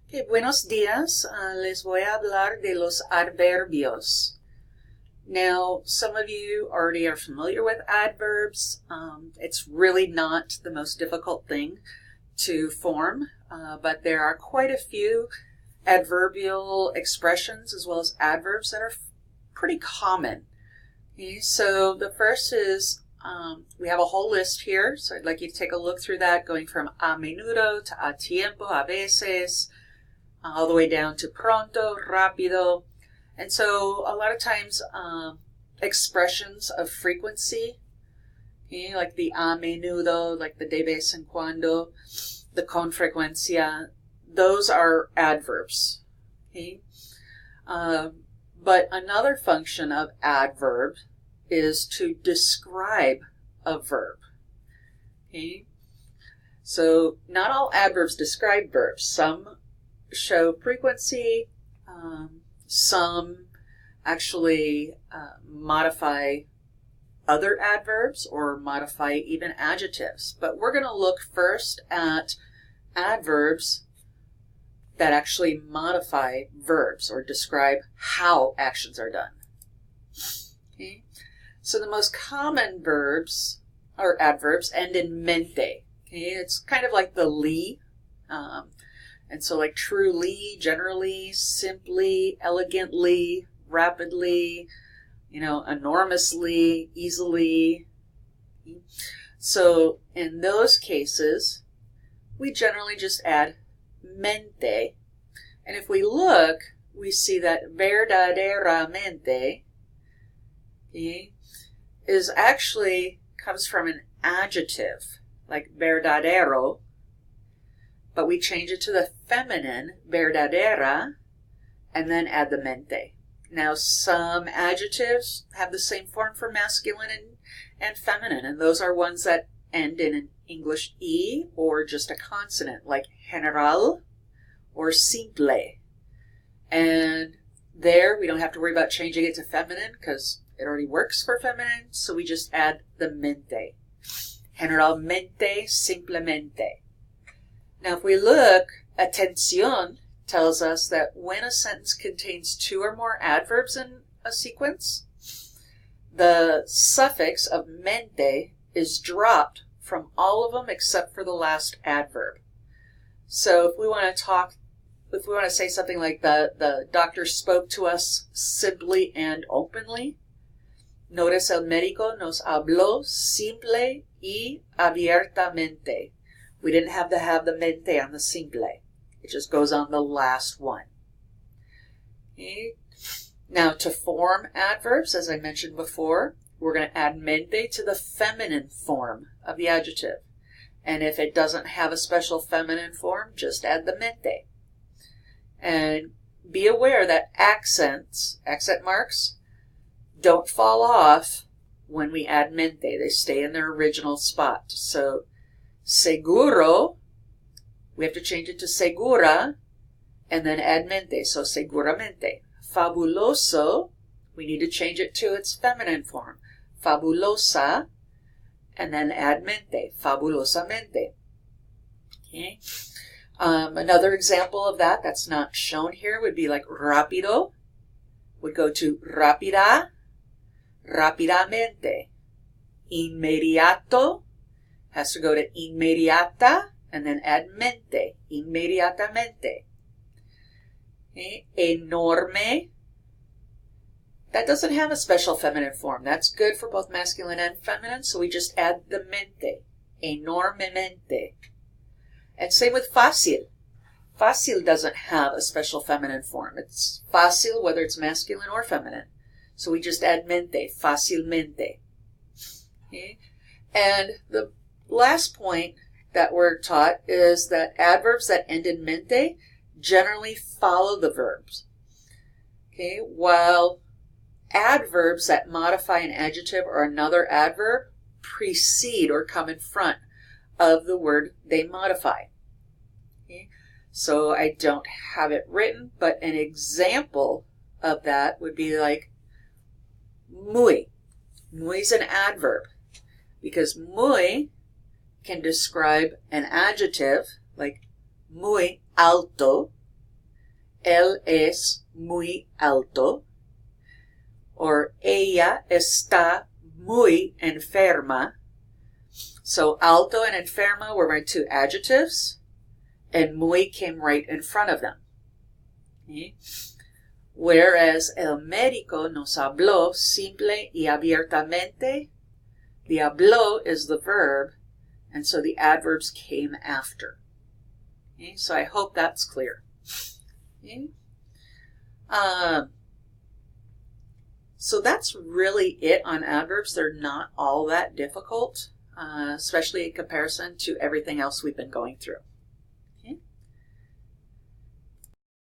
Okay, buenos días. Les voy a hablar de los adverbios. Now, some of you already are familiar with adverbs. It's really not the most difficult thing to form, but there are quite a few adverbial expressions as well as adverbs that are pretty common. Okay, so the first is, we have a whole list here, so I'd like you to take a look through that, going from a menudo to a tiempo, a veces, all the way down to pronto, rápido. And so a lot of times expressions of frequency, okay, like the a menudo, like the de vez en cuando, the con frecuencia, those are adverbs. Okay? But another function of adverb is to describe a verb. Okay? So not all adverbs describe verbs. Some show frequency, some actually modify other adverbs or modify even adjectives. But we're going to look first at adverbs that actually modify verbs or describe how actions are done. Okay? So the most common verbs or adverbs end in mente. Okay? It's kind of like the li. And so like truly, generally, simply, elegantly, rapidly, enormously, easily. So in those cases, we generally just add mente. And if we look, we see that verdaderamente, okay, is actually comes from an adjective, like verdadero, but we change it to the feminine, verdadera, and then add the mente. Now, some adjectives have the same form for masculine and feminine, and those are ones that end in an English E or just a consonant, like general or simple. And there, we don't have to worry about changing it to feminine because it already works for feminine, so we just add the mente. Generalmente, simplemente. Now, if we look, atención tells us that when a sentence contains two or more adverbs in a sequence, the suffix of mente is dropped from all of them except for the last adverb. So if we want to say something like the doctor spoke to us simply and openly, notice el médico nos habló simple y abiertamente. We didn't have to have the mente on the simple. It just goes on the last one. Okay. Now, to form adverbs, as I mentioned before, we're going to add mente to the feminine form of the adjective. And if it doesn't have a special feminine form, just add the mente. And be aware that accent marks, don't fall off when we add mente. They stay in their original spot. So, seguro, we have to change it to segura, and then add mente, so seguramente. Fabuloso, we need to change it to its feminine form. Fabulosa, and then add mente, fabulosamente. Okay. Another example of that that's not shown here would be like rápido, would go to rápida, rápidamente. Inmediato, has to go to inmediata, and then add mente, inmediatamente. Okay. Enorme, that doesn't have a special feminine form. That's good for both masculine and feminine, so we just add the mente, enormemente. And same with fácil. Fácil doesn't have a special feminine form. It's fácil whether it's masculine or feminine. So we just add mente, fácilmente. Okay. And the last point that we're taught is that adverbs that end in mente generally follow the verbs. Okay, while adverbs that modify an adjective or another adverb precede or come in front of the word they modify. Okay, so I don't have it written, but an example of that would be like muy. Muy is an adverb because muy can describe an adjective like muy alto, él es muy alto, or ella está muy enferma. So alto and enferma were my two adjectives, and muy came right in front of them. Okay? Whereas el médico nos habló simple y abiertamente, the habló is the verb, and so the adverbs came after. Okay? So I hope that's clear. Okay? So that's really it on adverbs. They're not all that difficult, especially in comparison to everything else we've been going through.